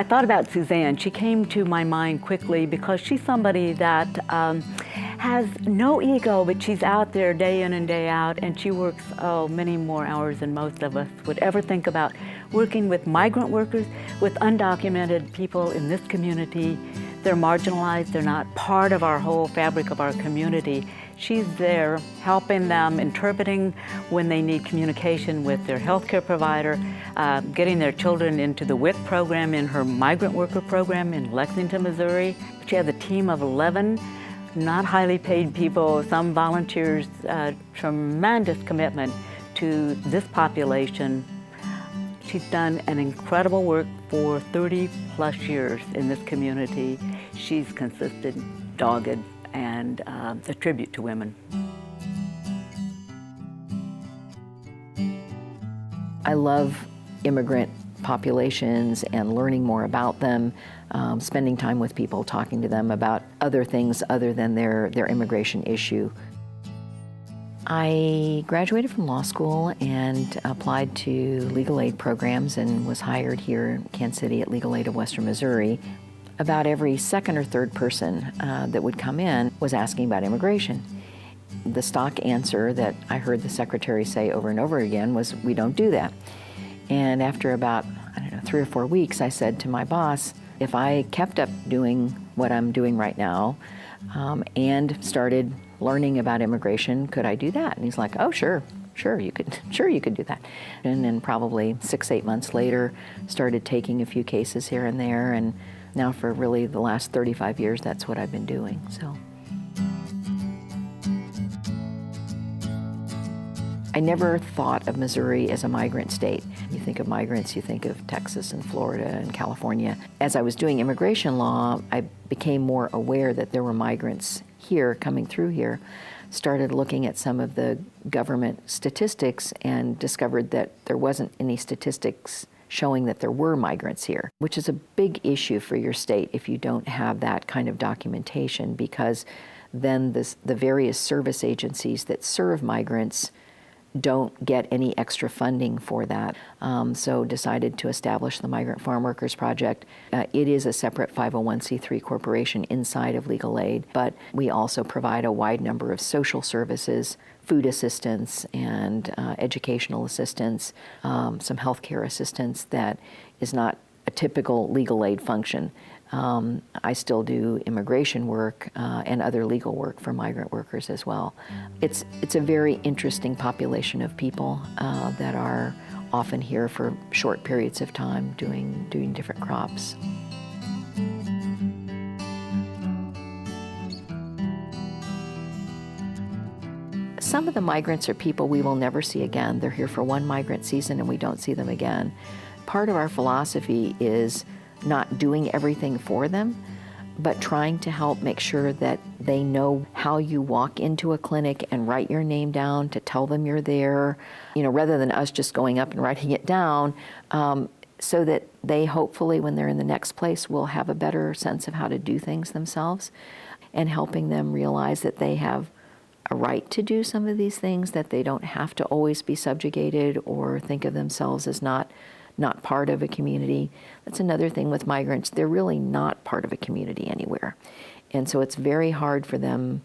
I thought about Suzanne. She came to my mind quickly because she's somebody that has no ego, but she's out there day in and day out, and she works many more hours than most of us would ever think about, working with migrant workers, with undocumented people in this community. They're marginalized, they're not part of our whole fabric of our community. She's there helping them, interpreting when they need communication with their healthcare provider, getting their children into the WIC program in her migrant worker program in Lexington, Missouri. She has a team of 11 not highly paid people, some volunteers, tremendous commitment to this population. She's done an incredible work for 30 plus years in this community. She's consistent, dogged, and a tribute to women. I love immigrant populations and learning more about them, spending time with people, talking to them about other things other than their immigration issue. I graduated from law school and applied to legal aid programs and was hired here in Kansas City at Legal Aid of Western Missouri. About every second or third person that would come in was asking about immigration. The stock answer that I heard the secretary say over and over again was, "We don't do that." And after about, 3 or 4 weeks, I said to my boss, if I kept up doing what I'm doing right now and started learning about immigration, could I do that? And he's like, "Oh, sure you could do that." And then probably 6-8 months later, started taking a few cases here and there, and now for really the last 35 years, that's what I've been doing. So I never thought of Missouri as a migrant state. You think of migrants, you think of Texas and Florida and California. As I was doing immigration law, I became more aware that there were migrants here, coming through here, started looking at some of the government statistics and discovered that there wasn't any statistics showing that there were migrants here, which is a big issue for your state if you don't have that kind of documentation, because then the various service agencies that serve migrants don't get any extra funding for that. So decided to establish the Migrant Farm Workers Project. It is a separate 501c3 corporation inside of legal aid, but we also provide a wide number of social services, food assistance and educational assistance, some healthcare assistance that is not a typical legal aid function. I still do immigration work and other legal work for migrant workers as well. It's a very interesting population of people that are often here for short periods of time doing different crops. Some of the migrants are people we will never see again. They're here for one migrant season and we don't see them again. Part of our philosophy is not doing everything for them, but trying to help make sure that they know how you walk into a clinic and write your name down to tell them you're there, rather than us just going up and writing it down, so that they hopefully, when they're in the next place, will have a better sense of how to do things themselves, and helping them realize that they have a right to do some of these things, that they don't have to always be subjugated or think of themselves as not part of a community. That's another thing with migrants. They're really not part of a community anywhere. And so it's very hard for them,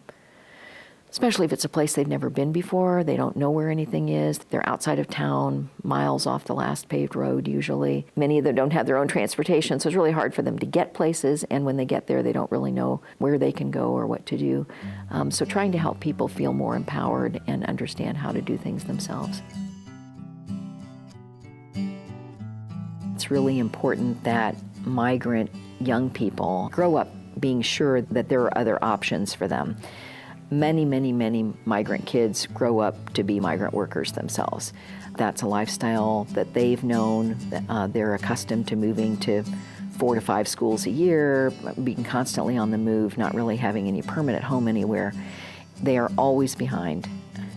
especially if it's a place they've never been before, they don't know where anything is, they're outside of town, miles off the last paved road usually. Many of them don't have their own transportation, so it's really hard for them to get places, and when they get there, they don't really know where they can go or what to do. So trying to help people feel more empowered and understand how to do things themselves. It's really important that migrant young people grow up being sure that there are other options for them. Many, many, many migrant kids grow up to be migrant workers themselves. That's a lifestyle that they've known. They're accustomed to moving to 4 to 5 schools a year, being constantly on the move, not really having any permanent home anywhere. They are always behind.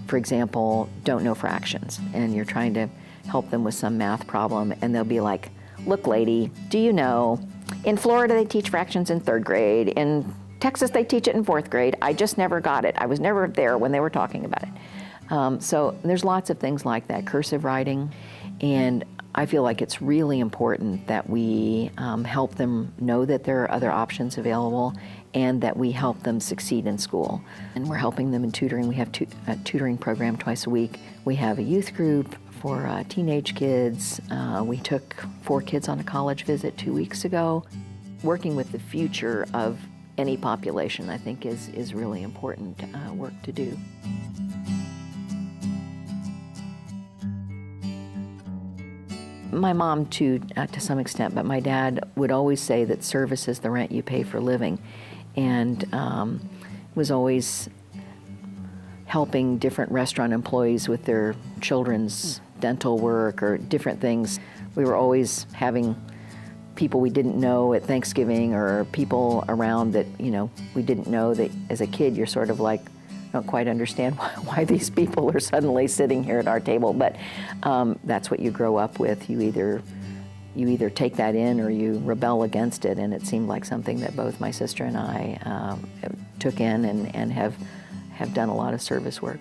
For example, don't know fractions, and you're trying to help them with some math problem, and they'll be like, "Look, lady, do you know, in Florida they teach fractions in 3rd grade, in Texas they teach it in 4th grade, I just never got it. I was never there when they were talking about it." So there's lots of things like that, cursive writing, and I feel like it's really important that we help them know that there are other options available and that we help them succeed in school. And we're helping them in tutoring. We have a tutoring program twice a week. We have a youth group for teenage kids. We took 4 kids on a college visit 2 weeks ago. Working with the future of any population, I think, is really important work to do. My mom, too, to some extent, but my dad would always say that service is the rent you pay for living, and was always helping different restaurant employees with their children's dental work or different things. We were always having people we didn't know at Thanksgiving, or people around that, you know, we didn't know, that as a kid you're sort of like, don't quite understand why these people are suddenly sitting here at our table, but that's what you grow up with. You either take that in or you rebel against it, and it seemed like something that both my sister and I took in and have done a lot of service work.